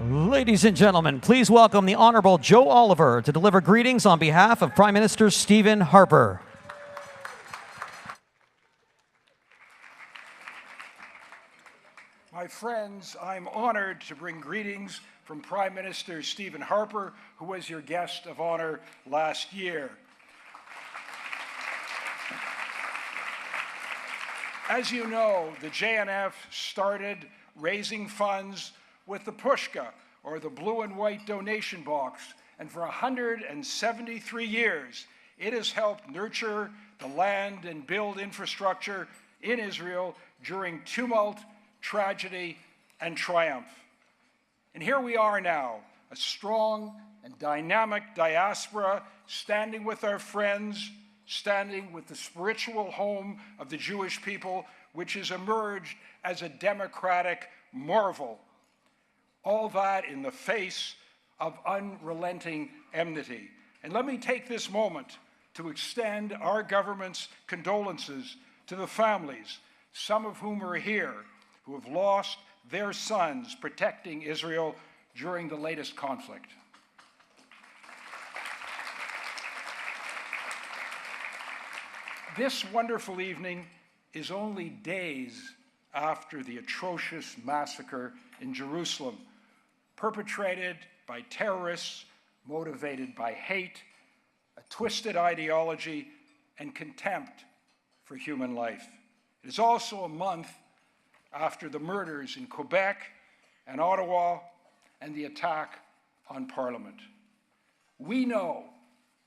Ladies and gentlemen, please welcome the Honorable Joe Oliver to deliver greetings on behalf of Prime Minister Stephen Harper. My friends, I'm honored to bring greetings from Prime Minister Stephen Harper, who was your guest of honor last year. As you know, the JNF started raising funds with the Pushka, or the blue and white donation box, and for 173 years, it has helped nurture the land and build infrastructure in Israel during tumult, tragedy, and triumph. And here we are now, a strong and dynamic diaspora, standing with our friends, standing with the spiritual home of the Jewish people, which has emerged as a democratic marvel. All that in the face of unrelenting enmity. And let me take this moment to extend our government's condolences to the families, some of whom are here, who have lost their sons protecting Israel during the latest conflict. This wonderful evening is only days after the atrocious massacre in Jerusalem, perpetrated by terrorists motivated by hate, a twisted ideology, and contempt for human life. It is also a month after the murders in Quebec and Ottawa and the attack on Parliament. We know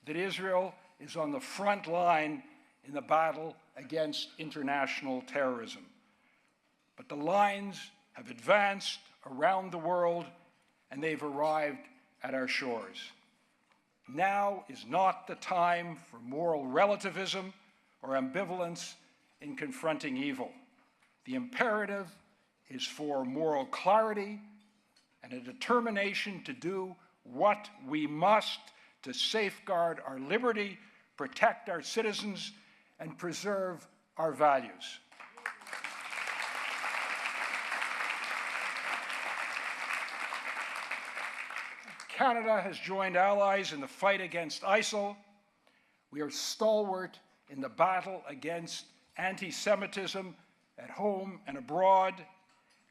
that Israel is on the front line in the battle against international terrorism. But the lines have advanced around the world, and they've arrived at our shores. Now is not the time for moral relativism or ambivalence in confronting evil. The imperative is for moral clarity and a determination to do what we must to safeguard our liberty, protect our citizens, and preserve our values. Canada has joined allies in the fight against ISIL. We are stalwart in the battle against anti-Semitism at home and abroad,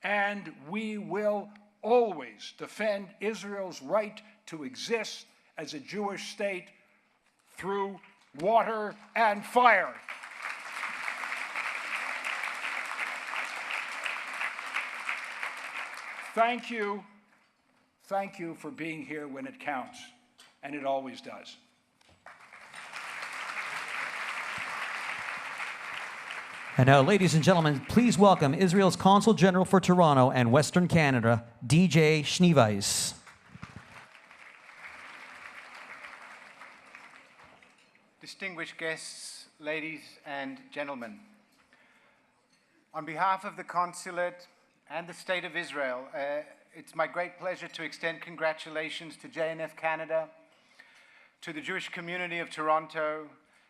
and we will always defend Israel's right to exist as a Jewish state through water and fire. Thank you for being here when it counts, and it always does. And now, ladies and gentlemen, please welcome Israel's Consul General for Toronto and Western Canada, DJ Schneeweiss. Distinguished guests, ladies and gentlemen, on behalf of the Consulate and the State of Israel, it's my great pleasure to extend congratulations to JNF Canada, to the Jewish community of Toronto,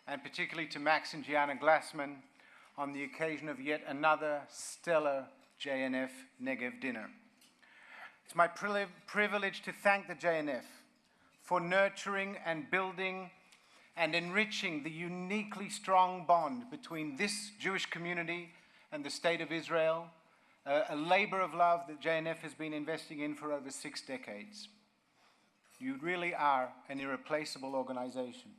and particularly to Max and Gianna Glassman on the occasion of yet another stellar JNF Negev dinner. It's my privilege to thank the JNF for nurturing and building and enriching the uniquely strong bond between this Jewish community and the State of Israel, a labor of love that JNF has been investing in for over 6 decades. You really are an irreplaceable organization.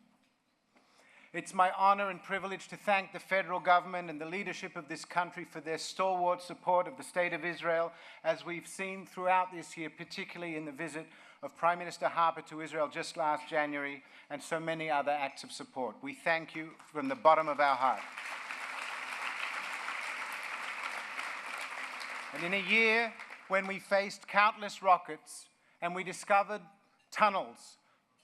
It's my honor and privilege to thank the federal government and the leadership of this country for their stalwart support of the State of Israel, as we've seen throughout this year, particularly in the visit of Prime Minister Harper to Israel just last January, and so many other acts of support. We thank you from the bottom of our heart. And in a year when we faced countless rockets and we discovered tunnels,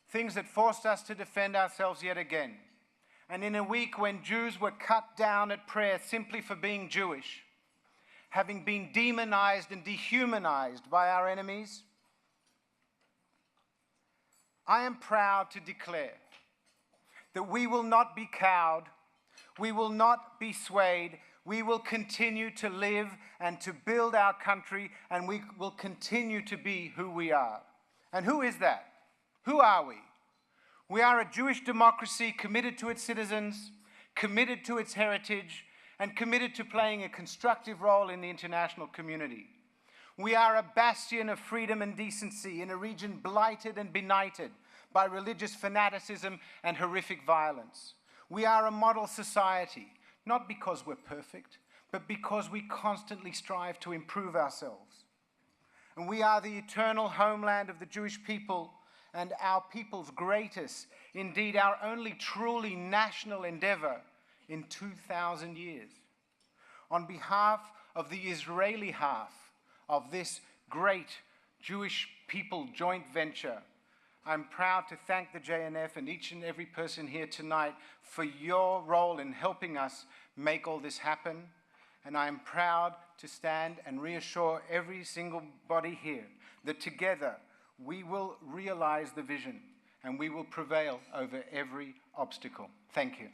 things that forced us to defend ourselves yet again, and in a week when Jews were cut down at prayer simply for being Jewish, having been demonized and dehumanized by our enemies, I am proud to declare that we will not be cowed, we will not be swayed, we will continue to live and to build our country, and we will continue to be who we are. And who is that? Who are we? We are a Jewish democracy committed to its citizens, committed to its heritage, and committed to playing a constructive role in the international community. We are a bastion of freedom and decency in a region blighted and benighted by religious fanaticism and horrific violence. We are a model society, not because we're perfect, but because we constantly strive to improve ourselves. And we are the eternal homeland of the Jewish people and our people's greatest, indeed our only truly national endeavor in 2,000 years. On behalf of the Israeli half of this great Jewish people joint venture, I'm proud to thank the JNF and each and every person here tonight for your role in helping us make all this happen. And I am proud to stand and reassure every single body here that together we will realize the vision and we will prevail over every obstacle. Thank you.